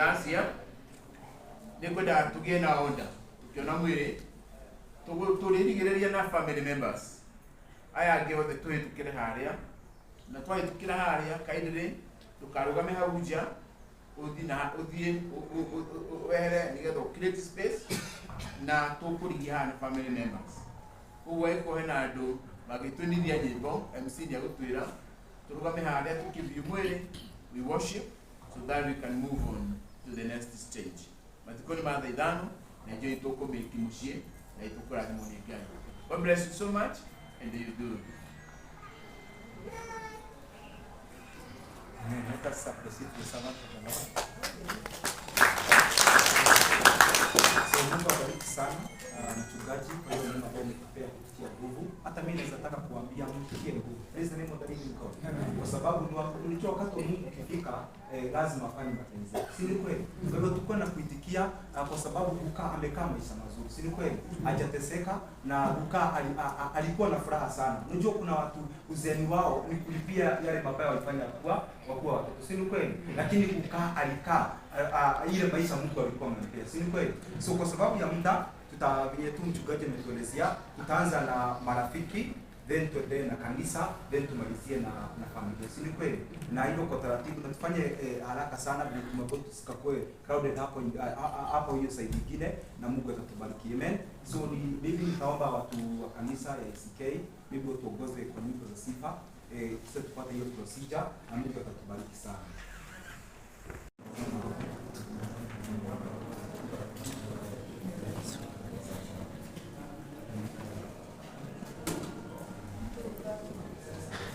ndacia nikwenda tugie na order tukiona mwiri turirigiriria na family members aya angi othe tuhitukire haria na twahitukira haria kaidire tukarugame hau nja uthie wehere nigetha create space na tukurigia hana family members uwe ko hena andu magitunithia nyimbo MC ni agutwira turugame haria tukithie mwiri we worship so that we can move on to the next stage. Matikoni ma thaithano na njo itoko meki mucie na itokora ni monigai. God bless you so much and you do. Neta saprositi sana kwa Mungu abariki sana mchungaji kwa hiyo neno ambalo umekupea kupitia nguvu. Hata mimi naweza taka kuambia mtie nguvu. Praise the name of the living God. Kwa sababu ni wakati wa Mungu ukifika lazima afanye mapenzi yake. Si ni kweli? Kwa hivyo tuko na kuitikia kwa sababu Luka amekaa maisha mazuri. Si ni kweli? Hajateseka na Luka alikuwa na furaha sana. Unajua kuna watu uzeni wao ni kulipia yale mabaya walifanya wakuwa watoto. Si ni kweli? Lakini Luka alikaa ile maisha Mungu alikuwa amempea. Si ni kweli? So kwa sababu ya muda tutaviye tu mchungaji ametuelezea, tutaanza na marafiki, then tuendelee na kanisa, then tumalizie na familia. Si ni kweli? Na hilo kwa taratibu na tufanye haraka sana ili tumebote tusikakue crowded hapo hiyo side nyingine na Mungu atatubariki. Amen. So mimi nitaomba watu wa kanisa ya ICK mimi tuongoze kwa nyimbo za sifa kisha tupate hiyo procedure na Mungu atatubariki sana.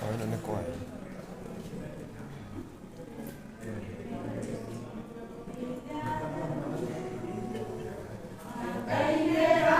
Ahora me coge. Kaidera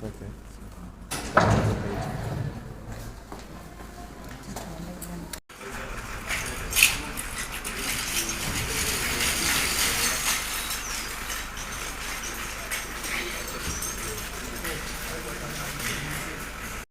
Okay.